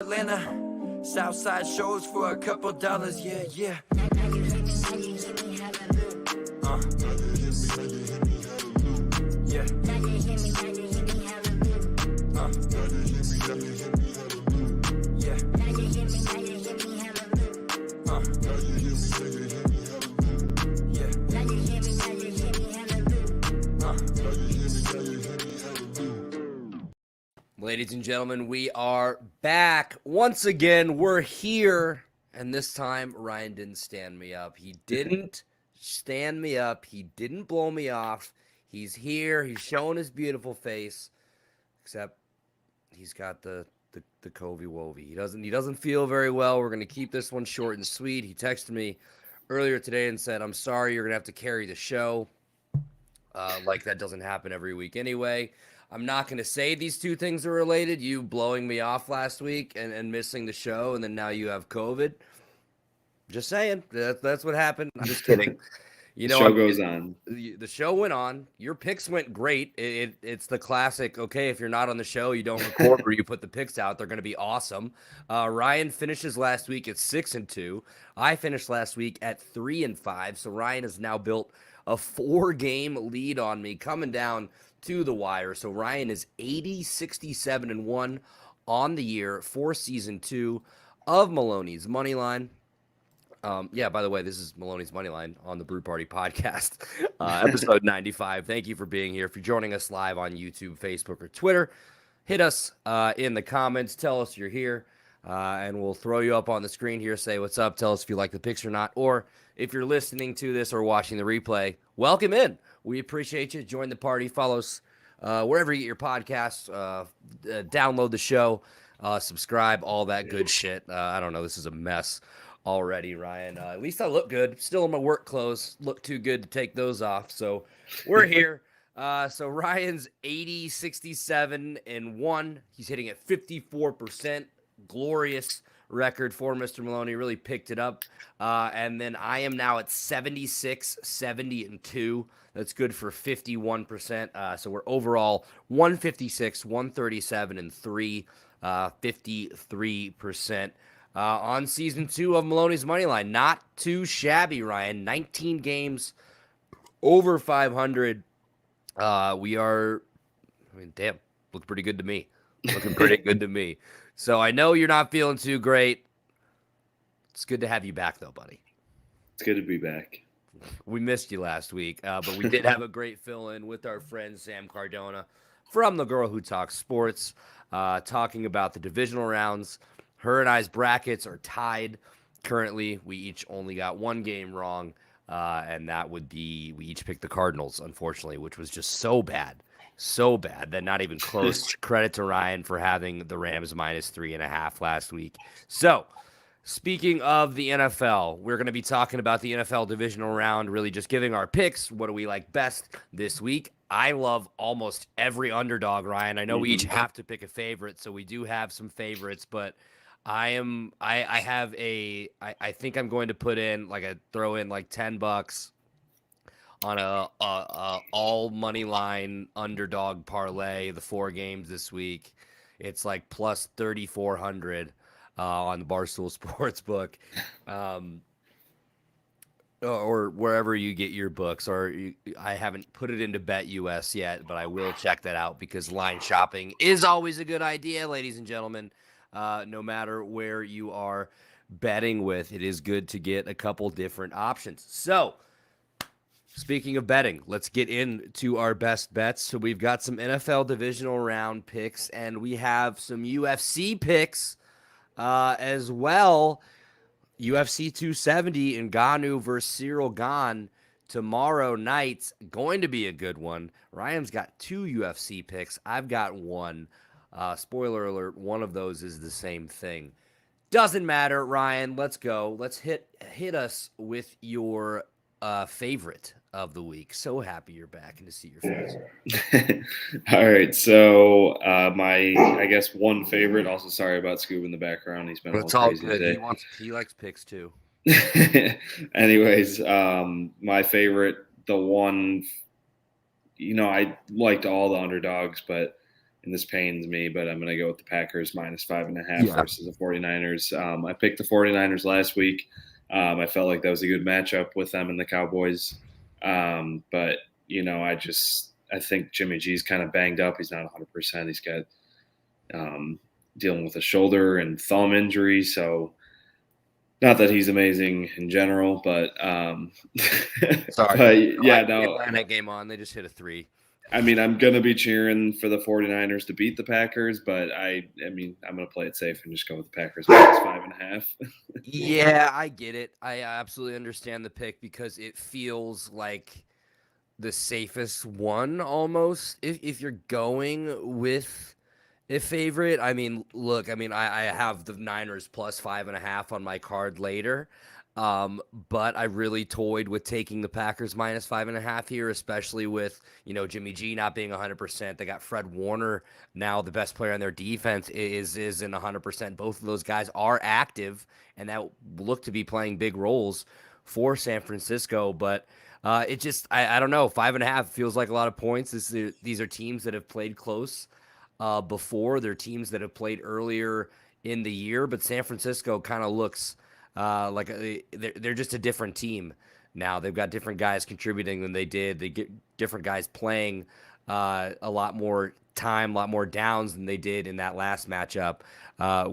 Atlanta, Southside shows for a couple dollars, yeah, yeah. Yeah. Ladies and gentlemen, we are back. Once again, we're here. And this time, Ryan didn't stand me up. He didn't stand me up. He didn't blow me off. He's here. He's showing his beautiful face. Except he's got the Covey Wovey. He doesn't feel very well. We're going to keep this one short and sweet. He texted me earlier today and said, I'm sorry, you're going to have to carry the show. Like that doesn't happen every week anyway. I'm not going to say these two things are related. You blowing me off last week and missing the show, and then now you have COVID. Just saying. That's what happened. I'm just kidding. You know, the show goes on. The show went on. Your picks went great. It's the classic, okay, if you're not on the show, you don't record or you put the picks out. They're going to be awesome. Ryan finishes last week at 6-2. I finished last week at 3-5. So Ryan has now built a 4-game lead on me coming down to the wire. So Ryan is 80-67-1 on the year for season 2 of Maloney's Moneyline. Yeah, by the way, this is Maloney's Moneyline on the Brew Party podcast, episode 95. Thank you for being here. If you're joining us live on YouTube, Facebook, or Twitter, hit us in the comments. Tell us you're here, and we'll throw you up on the screen here. Say what's up. Tell us if you like the picks or not. Or if you're listening to this or watching the replay, welcome in. We appreciate you. Join the party. Follow us wherever you get your podcasts. Download the show. Subscribe. All that good shit. I don't know. This is a mess already, Ryan. At least I look good. Still in my work clothes. Look too good to take those off. So we're here. So Ryan's 80-67-1. He's hitting at 54%. Glorious record for Mr. Maloney. Really picked it up. And then I am now at 76-70-2. That's good for 51%. So we're overall 156, 137, and 3, 53%. On season 2 of Maloney's Moneyline. Not too shabby, Ryan. 19 games, over 500. We are, damn, looks pretty good to me. Looking pretty good to me. So I know you're not feeling too great. It's good to have you back, though, buddy. It's good to be back. We missed you last week, but we did have a great fill-in with our friend Sam Cardona from The Girl Who Talks Sports, talking about the divisional rounds. Her and I's brackets are tied currently. We each only got one game wrong, and that would be we each picked the Cardinals, unfortunately, which was just so bad that not even close. Credit to Ryan for having the Rams minus 3.5 last week. So, speaking of the NFL, we're going to be talking about the NFL Divisional Round, really just giving our picks. What do we like best this week? I love almost every underdog, Ryan. I know we each have to pick a favorite, so we do have some favorites, but I think I'm going to throw in like $10 on a all money line underdog parlay, the 4 games this week. It's like plus 3,400 on the Barstool Sportsbook, or wherever you get your books. I haven't put it into BetUS yet, but I will check that out because line shopping is always a good idea, ladies and gentlemen. No matter where you are betting with, it is good to get a couple different options. So, speaking of betting, let's get into our best bets. So we've got some NFL Divisional Round picks, and we have some UFC picks as well. UFC 270 Ngannou versus Cyril Gane tomorrow night. Going to be a good one. Ryan's got 2 UFC picks. I've got 1. Spoiler alert, one of those is the same thing. Doesn't matter, Ryan. Let's go. Let's hit us with your favorite of the week. So happy you're back and to see your face. All right. So I guess one favorite. Also, sorry about Scoob in the background. He's been a little crazy today. He likes picks too. Anyways, my favorite, the one, I liked all the underdogs, but and this pains me, but I'm going to go with the Packers -5.5 versus the 49ers. I picked the 49ers last week. I felt like that was a good matchup with them and the Cowboys. But, I think Jimmy G's kind of banged up. He's not 100%. He's got dealing with a shoulder and thumb injury. So, not that he's amazing in general, but sorry. but yeah, The no. Atlanta game on, they just hit a 3. I mean, I'm going to be cheering for the 49ers to beat the Packers, but I'm going to play it safe and just go with the Packers -5.5. Yeah, I get it. I absolutely understand the pick because it feels like the safest one almost if you're going with a favorite. I mean, look, I have the Niners +5.5 on my card later. But I really toyed with taking the Packers -5.5 here, especially with, Jimmy G not being 100%. They got Fred Warner now, the best player on their defense is in 100%. Both of those guys are active, and that look to be playing big roles for San Francisco. But it just, I don't know, 5.5 feels like a lot of points. These are teams that have played close before. They're teams that have played earlier in the year, but San Francisco kind of looks like they're just a different team now. They've got different guys contributing than they did. They get different guys playing a lot more time, a lot more downs than they did in that last matchup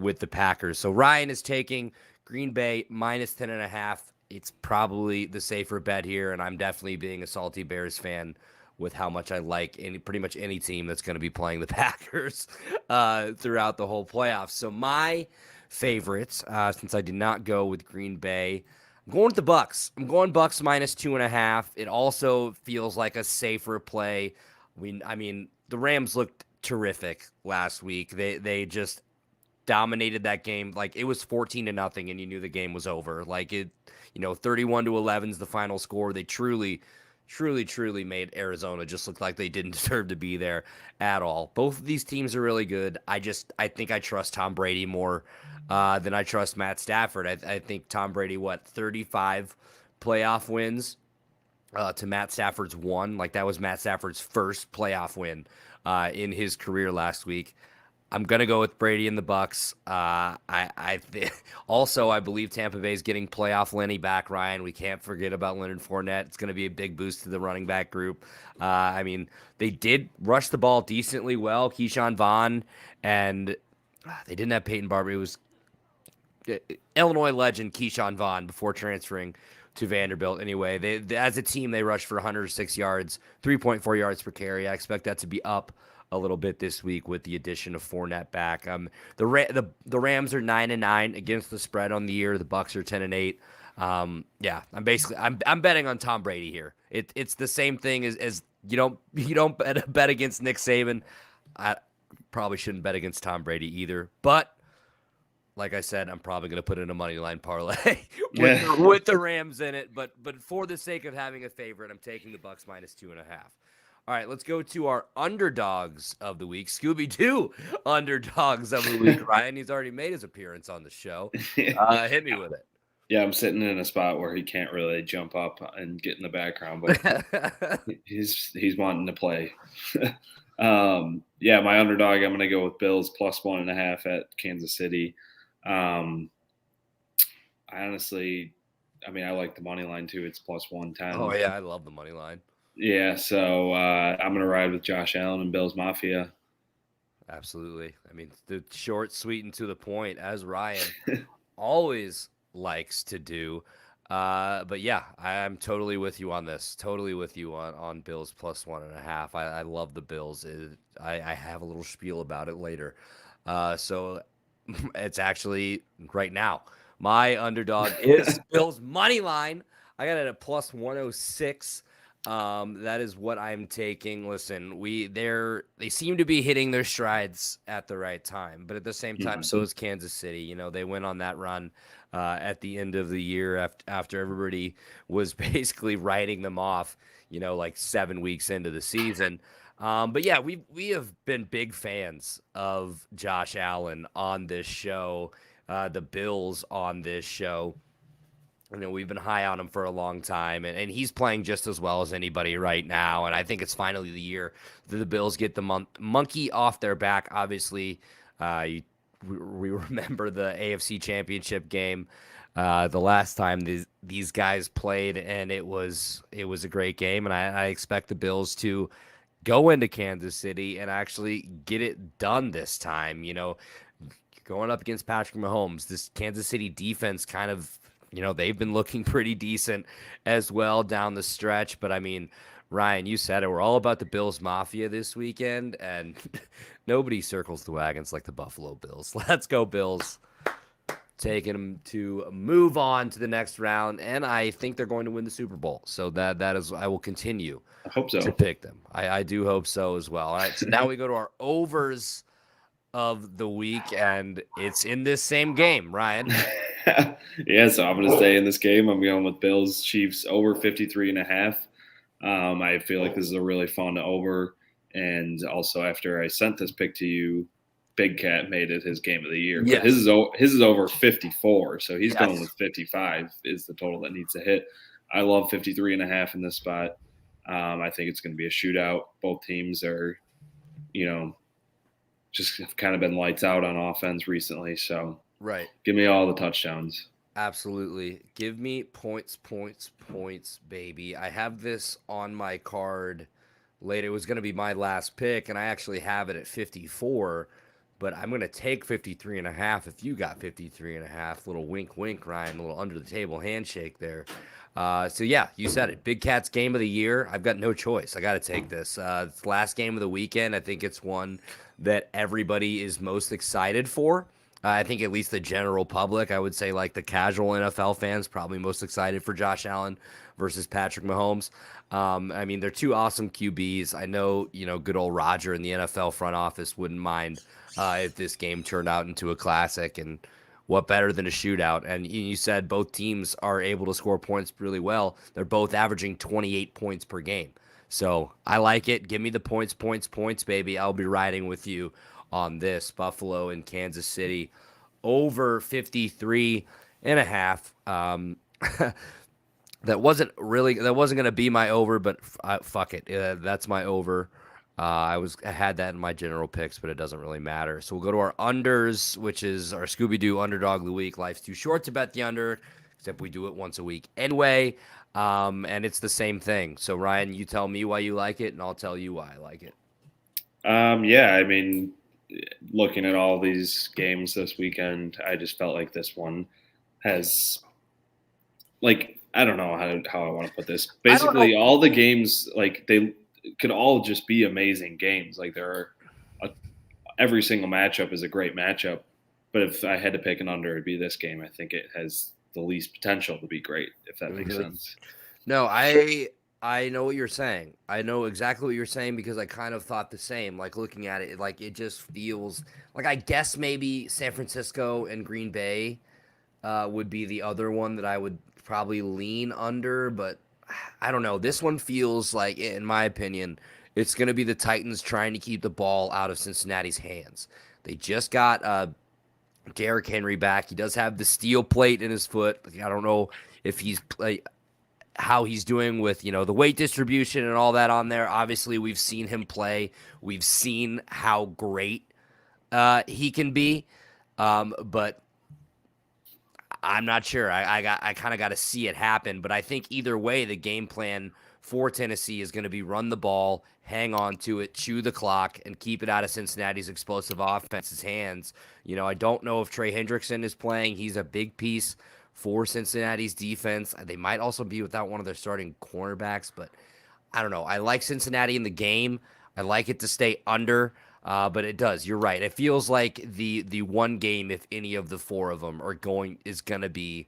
with the Packers. So Ryan is taking Green Bay -10.5. It's probably the safer bet here, and I'm definitely being a salty Bears fan with how much I like pretty much any team that's going to be playing the Packers throughout the whole playoffs. So my favorites, since I did not go with Green Bay, I'm going with the Bucks. I'm going Bucks -2.5. It also feels like a safer play. I mean, the Rams looked terrific last week. They just dominated that game. Like, it was 14-0, and you knew the game was over. Like, 31-11 is the final score. They truly made Arizona just look like they didn't deserve to be there at all. Both of these teams are really good. I think I trust Tom Brady more than I trust Matt Stafford. I think Tom Brady, 35 playoff wins to Matt Stafford's 1. Like, that was Matt Stafford's first playoff win in his career last week. I'm gonna go with Brady and the Bucks. Also, I believe Tampa Bay is getting playoff Lenny back. Ryan, we can't forget about Leonard Fournette. It's gonna be a big boost to the running back group. They did rush the ball decently well. Keyshawn Vaughn, and they didn't have Peyton Barber. It was Illinois legend Keyshawn Vaughn before transferring to Vanderbilt. Anyway, they as a team they rushed for 106 yards, 3.4 yards per carry. I expect that to be up a little bit this week with the addition of Fournette back. The Rams are 9-9 against the spread on the year. The Bucks are 10-8. I'm betting on Tom Brady here. It's the same thing as you don't bet against Nick Saban. I probably shouldn't bet against Tom Brady either. But like I said, I'm probably going to put in a money line parlay with the Rams in it. But for the sake of having a favorite, I'm taking the Bucks -2.5. All right, let's go to our underdogs of the week. Scooby-Doo underdogs of the week. Ryan, he's already made his appearance on the show. Hit me with it. Yeah, I'm sitting in a spot where he can't really jump up and get in the background, but he's wanting to play. My underdog, I'm going to go with Bills +1.5 at Kansas City. I honestly, I like the money line too. It's +110. Oh yeah, I love the money line. Yeah, so I'm going to ride with Josh Allen and Bills Mafia. Absolutely. The short, sweet, and to the point, as Ryan always likes to do. But yeah, I'm totally with you on this. Totally with you on Bills +1.5. I love the Bills. I have a little spiel about it later. So it's actually right now. My underdog is Bills money line. I got it at +106. That is what I'm taking. Listen, they seem to be hitting their strides at the right time, but at the same time, so is Kansas City. They went on that run at the end of the year after everybody was basically writing them off, like 7 weeks into the season. But yeah, we have been big fans of Josh Allen on this show, the Bills on this show. We've been high on him for a long time, and he's playing just as well as anybody right now. And I think it's finally the year that the Bills get the monkey off their back. Obviously, we remember the AFC Championship game, the last time these guys played, and it was a great game. And I expect the Bills to go into Kansas City and actually get it done this time. Going up against Patrick Mahomes, this Kansas City defense kind of, they've been looking pretty decent as well down the stretch. But I mean, Ryan, you said it. We're all about the Bills Mafia this weekend, and nobody circles the wagons like the Buffalo Bills. Let's go, Bills. Taking them to move on to the next round, and I think they're going to win the Super Bowl. So that is, I will continue I hope so. to pick them. I do hope so as well. All right, so now we go to our overs of the week, and it's in this same game, Ryan. Yeah, so I'm going to stay in this game. I'm going with Bills Chiefs over 53.5. I feel like this is a really fun over, and also after I sent this pick to you, Big Cat made it his game of the year. Yes. But his is over 54, so he's Yes. going with 55 is the total that needs to hit. I love 53.5 in this spot. I think it's going to be a shootout. Both teams are, just have kind of been lights out on offense recently. So Right. give me all the touchdowns. Absolutely. Give me points, baby. I have this on my card later. It was going to be my last pick, and I actually have it at 54, but I'm going to take 53.5 if you got 53.5. Little wink, wink, Ryan. A little under the table handshake there. So, yeah, you said it. Big Cat's game of the year. I've got no choice. I got to take this. It's the last game of the weekend. I think it's one that everybody is most excited for. I think at least the general public, I would say like the casual NFL fans, probably most excited for Josh Allen versus Patrick Mahomes. I mean, they're two awesome QBs. I know, good old Roger in the NFL front office wouldn't mind if this game turned out into a classic. And what better than a shootout? And you said both teams are able to score points really well. They're both averaging 28 points per game. So I like it. Give me the points, baby. I'll be riding with you on this. Buffalo and Kansas City over 53.5. That wasn't going to be my over, but fuck it. That's my over. I had that in my general picks, but it doesn't really matter. So we'll go to our unders, which is our Scooby-Doo underdog of the week. Life's too short to bet the under, except we do it once a week anyway. And it's the same thing. So Ryan, you tell me why you like it, and I'll tell you why I like it. Yeah, I mean, looking at all these games this weekend, I just felt like this one has, like, I don't know how I want to put this. Basically, all the games, like, they could all just be amazing games. Like, every single matchup is a great matchup. But if I had to pick an under, it'd be this game. I think it has the least potential to be great, if that makes sense. No, I know what you're saying. I know exactly what you're saying because I kind of thought the same. Like, looking at it, like, it just feels like, I guess maybe San Francisco and Green Bay would be the other one that I would probably lean under, but I don't know. This one feels like, in my opinion, it's going to be the Titans trying to keep the ball out of Cincinnati's hands. They just got Derrick Henry back. He does have the steel plate in his foot. I don't know if how he's doing with, the weight distribution and all that on there. Obviously, we've seen him play. We've seen how great he can be. But I'm not sure. I kind of got to see it happen. But I think either way, the game plan for Tennessee is going to be run the ball, hang on to it, chew the clock, and keep it out of Cincinnati's explosive offense's hands. I don't know if Trey Hendrickson is playing. He's a big piece for Cincinnati's defense. They might also be without one of their starting cornerbacks, but I don't know. I like Cincinnati in the game. I like it to stay under, but it does. You're right. It feels like the one game, if any of the four of them is going to be,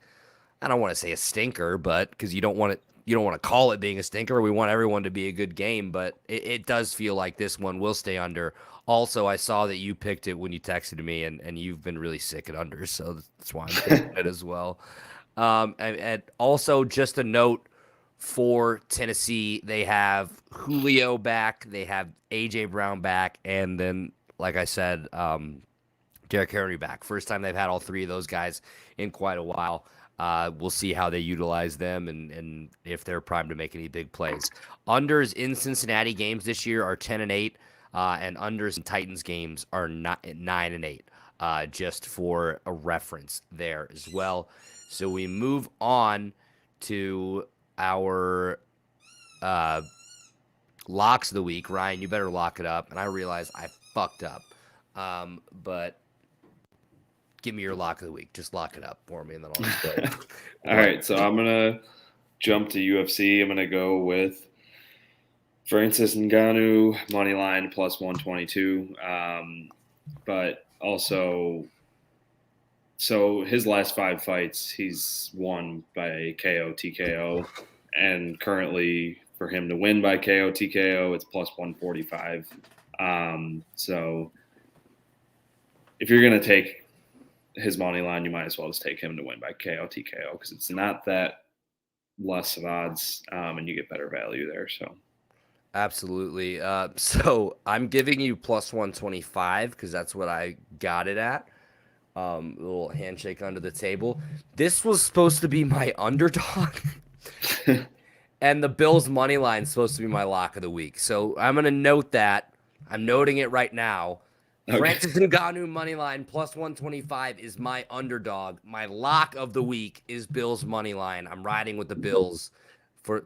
I don't want to say a stinker, but because you don't want to call it being a stinker. We want everyone to be a good game, but it does feel like this one will stay under. Also, I saw that you picked it when you texted me, and you've been really sick at unders, so that's why I'm picking it as well. And also, just a note for Tennessee, they have Julio back, they have A.J. Brown back, and then, like I said, Derrick Henry back. First time they've had all three of those guys in quite a while. We'll see how they utilize them and if they're primed to make any big plays. Unders in Cincinnati games this year are 10-8, and unders in Titans games are 9-8. Just for a reference there as well. So we move on to our locks of the week. Ryan, you better lock it up. And I realize I fucked up, but give me your lock of the week. Just lock it up for me, and then I'll just play it. All right, so I'm gonna jump to UFC. I'm gonna go with Francis Ngannou money line plus 122. But also, so his last 5 fights, he's won by KO TKO, and currently for him to win by KO TKO, it's plus 145. So if you're gonna take his money line, you might as well just take him to win by KO TKO because it's not that less of odds, and you get better value there. So absolutely. So I'm giving you plus 125 because that's what I got it at. A little handshake under the table. This was supposed to be my underdog, and the Bills money line is supposed to be my lock of the week. So I'm gonna note that. I'm noting it right now. Okay. Francis Ngannou money line plus 125 is my underdog. My lock of the week is Bills money line. I'm riding with the Bills for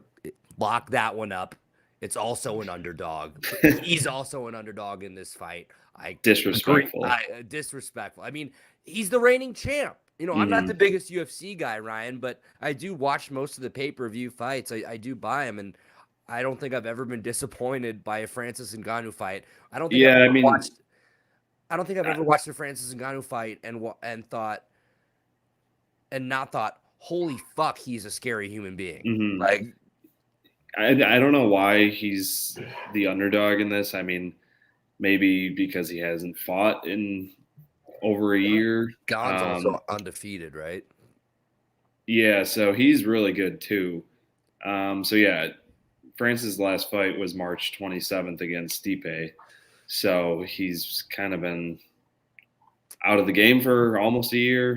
lock that one up. It's also an underdog. He's also an underdog in this fight. Disrespectful. Disrespectful. I mean, he's the reigning champ. You know, I'm not the biggest UFC guy, Ryan, but I do watch most of the pay-per-view fights. I do buy them, and I don't think I've ever been disappointed by a Francis Ngannou fight. I don't think I've ever watched a Francis Ngannou fight and not thought, holy fuck, he's a scary human being. Mm-hmm. Like, I don't know why he's the underdog in this. I mean, maybe because he hasn't fought in over a year. Gon's also undefeated, right? Yeah, so he's really good too. So yeah, Francis' last fight was March 27th against Stipe. So he's kind of been out of the game for almost a year.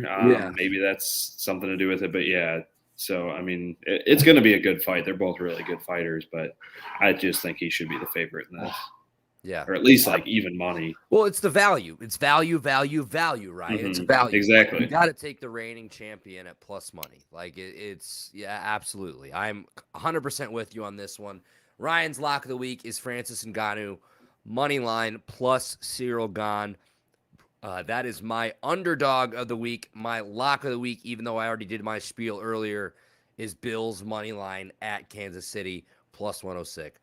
Maybe that's something to do with it. But yeah, so I mean, it's going to be a good fight. They're both really good fighters, but I just think he should be the favorite in this. Yeah. Or at least like even money. Well, it's the value. It's value, right? Mm-hmm. It's value. Exactly. You got to take the reigning champion at plus money. Like it's absolutely. I'm 100% with you on this one. Ryan's lock of the week is Francis Ngannou money line plus Cyril Gane. That is my underdog of the week. My lock of the week, even though I already did my spiel earlier, is Bills money line at Kansas City plus 106.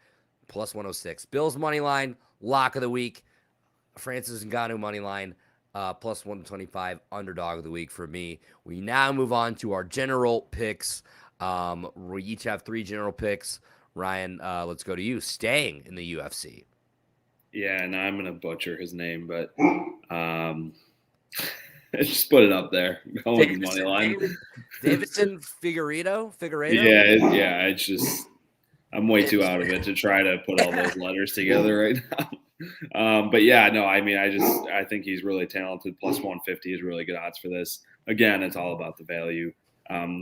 Plus 106. Bills money line, lock of the week. Francis Ngannou money line, plus 125. Underdog of the week for me. We now move on to our general picks. We each have 3 general picks. Ryan, let's go to you. Staying in the UFC. Yeah, and I'm gonna butcher his name, but just put it up there. Go with money line. Davidson Figueiredo. Yeah. It's just I'm way too out of it to try to put all those letters together right now. But yeah, no, I mean, I think he's really talented. Plus 150 is really good odds for this. Again, it's all about the value.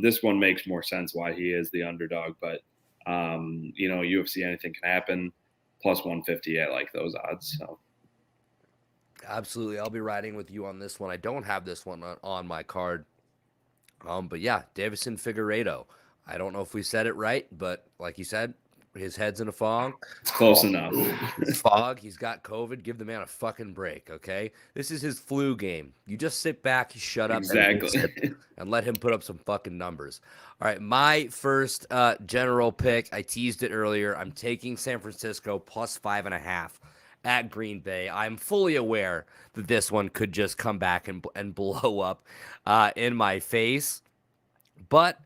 This one makes more sense why he is the underdog, but UFC, anything can happen. Plus 150, I like those odds. So absolutely, I'll be riding with you on this one. I don't have this one on my card, but yeah, Davison Figueiredo. I don't know if we said it right, but like you said, his head's in a fog. It's close enough. Fog. He's got COVID. Give the man a fucking break, okay? This is his flu game. You just sit back, you shut up, exactly, and let him put up some fucking numbers. All right, my first general pick. I teased it earlier. I'm taking San Francisco plus 5.5 at Green Bay. I'm fully aware that this one could just come back and blow up in my face, but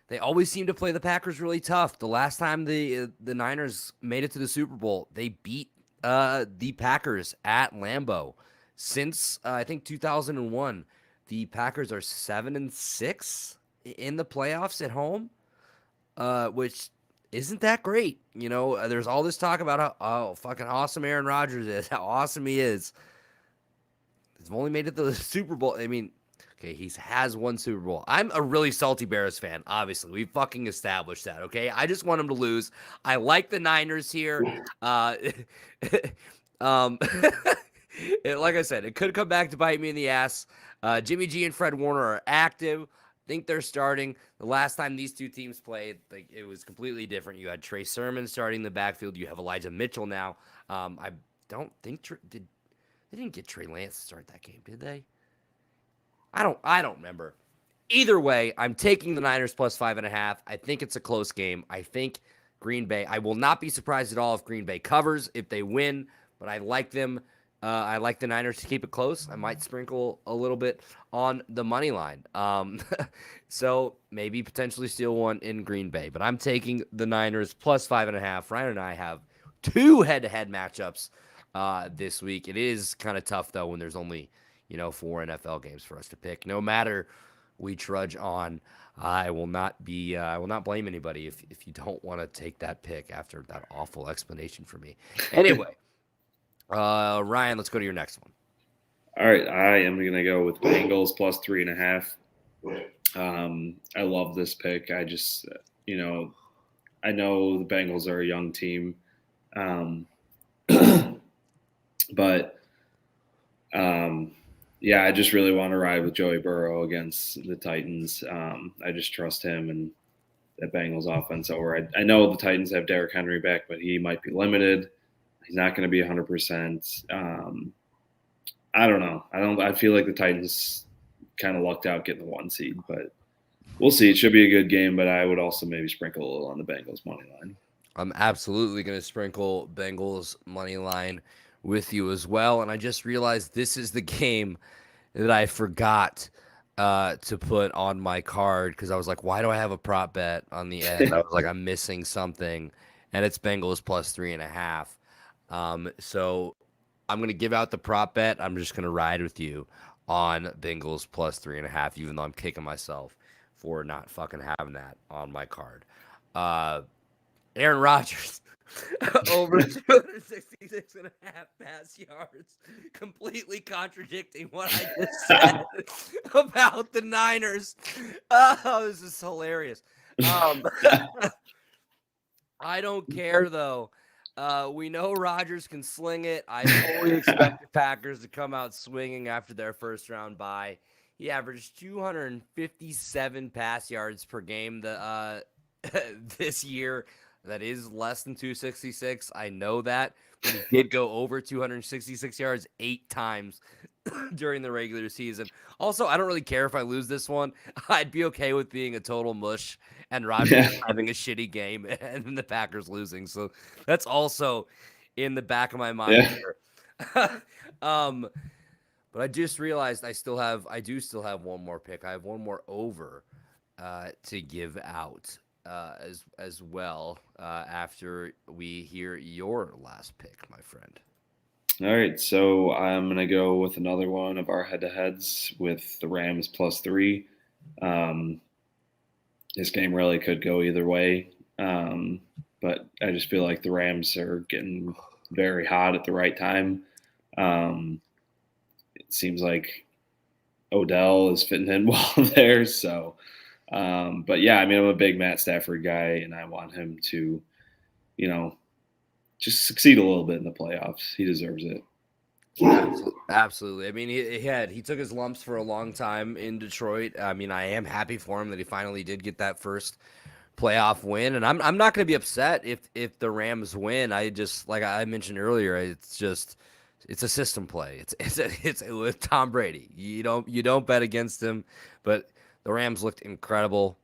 they always seem to play the Packers really tough. The last time the Niners made it to the Super Bowl, they beat the Packers at Lambeau. Since I think 2001, the Packers are 7-6 in the playoffs at home, which isn't that great. You know, there's all this talk about how fucking awesome Aaron Rodgers is, how awesome he is. They've only made it to the Super Bowl. I mean, Okay, he has one Super Bowl. I'm a really salty Bears fan, obviously. We fucking established that, okay? I just want him to lose. I like the Niners here. Um, like I said, it could come back to bite me in the ass. Jimmy G and Fred Warner are active. I think they're starting. The last time these two teams played, like it was completely different. You had Trey Sermon starting the backfield. You have Elijah Mitchell now. I don't think they didn't get Trey Lance to start that game, did they? I don't remember. Either way, I'm taking the Niners plus 5.5. I think it's a close game. I think Green Bay. I will not be surprised at all if Green Bay covers, if they win, but I like them. I like the Niners to keep it close. I might sprinkle a little bit on the money line. So maybe potentially steal one in Green Bay. But I'm taking the Niners plus 5.5. Ryan and I have 2 head-to-head matchups this week. It is kind of tough, though, when there's only 4 NFL games for us to pick. No matter we trudge on, I will not blame anybody if you don't want to take that pick after that awful explanation for me. Anyway, Ryan, let's go to your next one. All right, I am going to go with Bengals plus 3.5. I love this pick. I just, I know the Bengals are a young team, but yeah, I just really want to ride with Joey Burrow against the Titans. I just trust him and the Bengals offense over. I know the Titans have Derrick Henry back, but he might be limited. He's not going to be 100%. I don't know. I feel like the Titans kind of lucked out getting the 1 seed, but we'll see. It should be a good game, but I would also maybe sprinkle a little on the Bengals money line. I'm absolutely going to sprinkle Bengals money line with you as well. And I just realized this is the game that I forgot to put on my card because I was like, why do I have a prop bet on the end? I was like, I'm missing something, and it's Bengals plus 3.5. So I'm going to give out the prop bet. I'm just going to ride with you on Bengals plus 3.5, even though I'm kicking myself for not fucking having that on my card. Aaron Rodgers over 266.5 pass yards, completely contradicting what I just said about the Niners. Oh, this is hilarious. I don't care, though. We know Rodgers can sling it. I fully expect the Packers to come out swinging after their first round bye. He averaged 257 pass yards per game this year. That is less than 266. I know that, but he did go over 266 yards 8 times during the regular season. Also, I don't really care if I lose this one. I'd be okay with being a total mush and Rodgers having a shitty game and the Packers losing. So that's also in the back of my mind here. But I just realized I do still have one more pick. I have one more over to give out. As well after we hear your last pick, my friend. All right, so I'm going to go with another one of our head-to-heads with the Rams plus 3. This game really could go either way, but I just feel like the Rams are getting very hot at the right time. It seems like Odell is fitting in well there, so – but yeah, I mean, I'm a big Matt Stafford guy, and I want him to, just succeed a little bit in the playoffs. He deserves it. Absolutely. I mean, he took his lumps for a long time in Detroit. I mean, I am happy for him that he finally did get that first playoff win, and I'm not going to be upset if the Rams win. I just, like I mentioned earlier, it's a system play. It's with Tom Brady. You don't bet against him, but the Rams looked incredible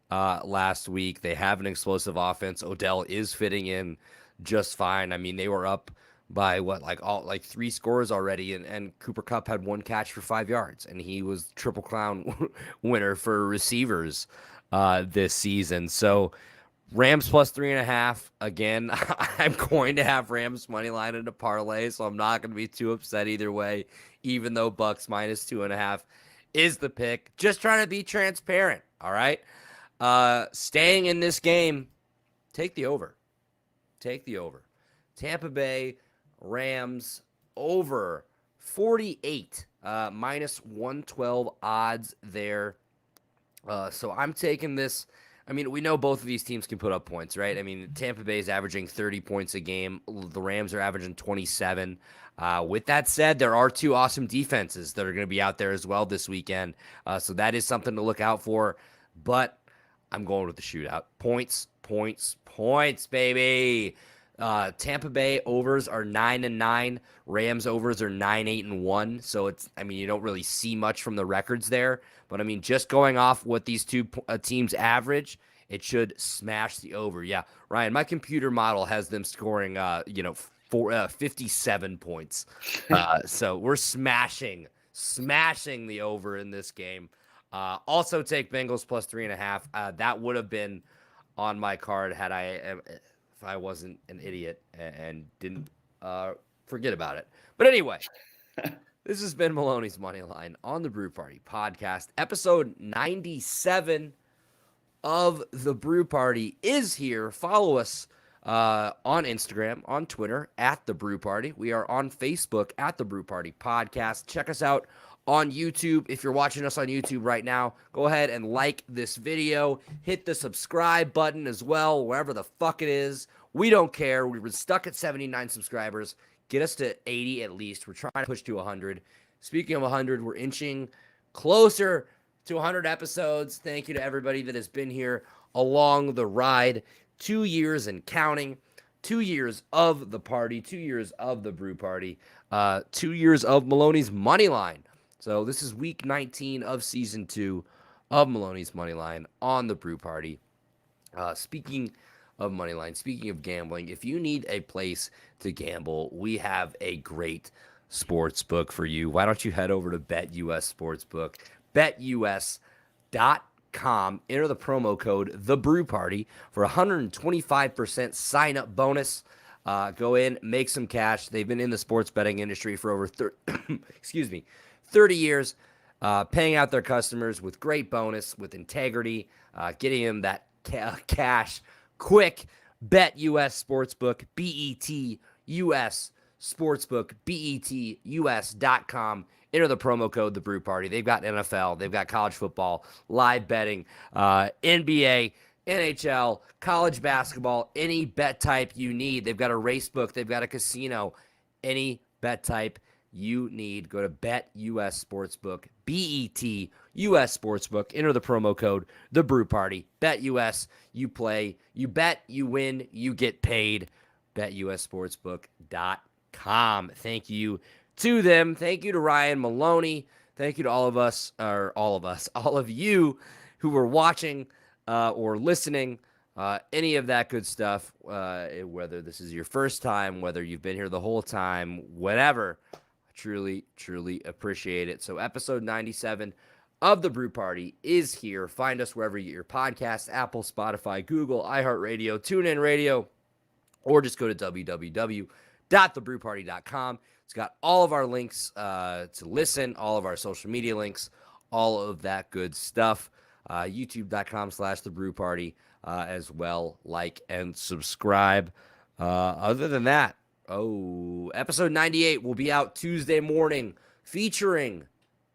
last week. They have an explosive offense. Odell is fitting in just fine. I mean, they were up by 3 scores already, and Cooper Kupp had 1 catch for 5 yards, and he was Triple Crown winner for receivers this season. So Rams plus 3.5. Again, I'm going to have Rams money line in a parlay, so I'm not going to be too upset either way, even though Bucks minus 2.5 is the pick. Just trying to be transparent, all right? Staying in this game, take the over. Take the over. Tampa Bay Rams over 48. minus 112 odds there. So I'm taking this. I mean, we know both of these teams can put up points, right? I mean, Tampa Bay is averaging 30 points a game. The Rams are averaging 27. With that said, there are two awesome defenses that are going to be out there as well this weekend. So that is something to look out for. But I'm going with the shootout. Points, points, points, baby. Tampa Bay overs are 9-9. Rams overs are 9-8-1. So you don't really see much from the records there. But I mean, just going off what these two teams average, it should smash the over. Yeah, Ryan, my computer model has them scoring, 57 points. So we're smashing the over in this game. Also take Bengals plus 3.5. That would have been on my card if I wasn't an idiot and didn't forget about it. But anyway, this has been Maloney's Moneyline on the Brew Party podcast. Episode 97 of the Brew Party is here. Follow us on Instagram, on Twitter, at the Brew Party. We are on Facebook at the Brew Party podcast. Check us out on YouTube. If you're watching us on YouTube right now, go ahead and like this video. Hit the subscribe button as well, wherever the fuck it is. We don't care. We were stuck at 79 subscribers. Get us to 80 at least. We're trying to push to 100. Speaking of 100, we're inching closer to 100 episodes. Thank you to everybody that has been here along the ride. 2 years and counting. 2 years of the party. 2 years of the Brew Party. 2 years of Maloney's Moneyline. So this is week 19 of season 2 of Maloney's Moneyline on the Brew Party. Speaking of Moneyline, speaking of gambling, if you need a place to gamble, we have a great sports book for you. Why don't you head over to BetUS Sportsbook, betus.com, enter the promo code TheBrewParty for 125% sign-up bonus. Go in, make some cash. They've been in the sports betting industry for over 30 years, paying out their customers with great bonus, with integrity, getting them that cash quick. BetUS Sportsbook, BETUS Sportsbook, BETUS.com. Enter the promo code The Brew Party. They've got NFL, they've got college football, live betting, NBA, NHL, college basketball, any bet type you need. They've got a race book, they've got a casino, any bet type you need. Go to BetUS Sportsbook, BETUS Sportsbook. Enter the promo code The Brew Party. BetUS, you play, you bet, you win, you get paid. BetUSSportsbook.com. Thank you to them. Thank you to Ryan Maloney. Thank you to all of you who were watching or listening. Any of that good stuff, whether this is your first time, whether you've been here the whole time, whatever. Truly, truly appreciate it. So episode 97 of the Brew Party is here. Find us wherever you get your podcasts, Apple, Spotify, Google, iHeartRadio, TuneIn Radio, or just go to www.thebrewparty.com. It's got all of our links to listen, all of our social media links, all of that good stuff. YouTube.com/thebrewparty as well. Like and subscribe. Other than that, episode 98 will be out Tuesday morning featuring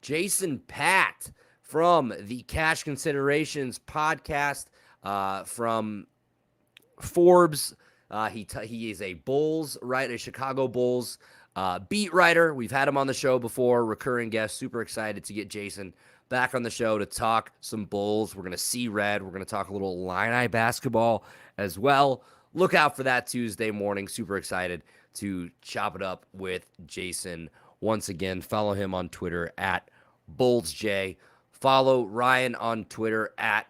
Jason Patt from the Cash Considerations podcast from Forbes. He is a Bulls, right? A Chicago Bulls beat writer. We've had him on the show before, recurring guest. Super excited to get Jason back on the show to talk some Bulls. We're going to see red. We're going to talk a little Illini basketball as well. Look out for that Tuesday morning. Super excited to chop it up with Jason. Once again, follow him on Twitter at BullsJ. Follow Ryan on Twitter at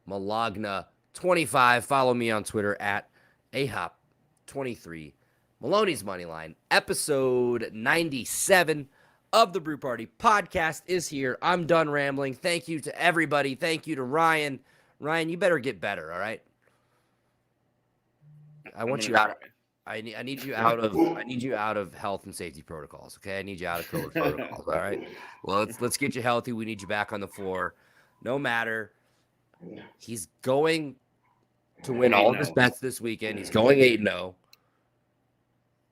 Malagna25. Follow me on Twitter at AHOP23. Maloney's Moneyline, episode 97 of the Brew Party podcast is here. I'm done rambling. Thank you to everybody. Thank you to Ryan. Ryan, you better get better, all right? I want you out. I need you out of health and safety protocols. Okay, I need you out of COVID protocols. All right. Well, let's get you healthy. We need you back on the floor. No matter. He's going to win all of his bets this weekend. He's going 8-0.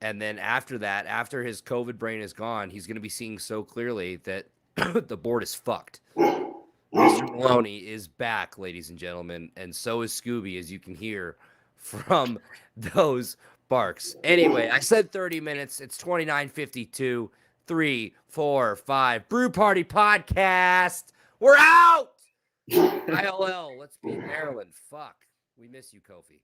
And then after that, after his COVID brain is gone, he's going to be seeing so clearly that the board is fucked. Mr. Maloney is back, ladies and gentlemen, and so is Scooby, as you can hear from those barks. Anyway, I said 30 minutes. It's 29:52. 3, 4, 5. Brew Party Podcast. We're out! ILL. Let's beat Maryland. Fuck. We miss you, Kofi.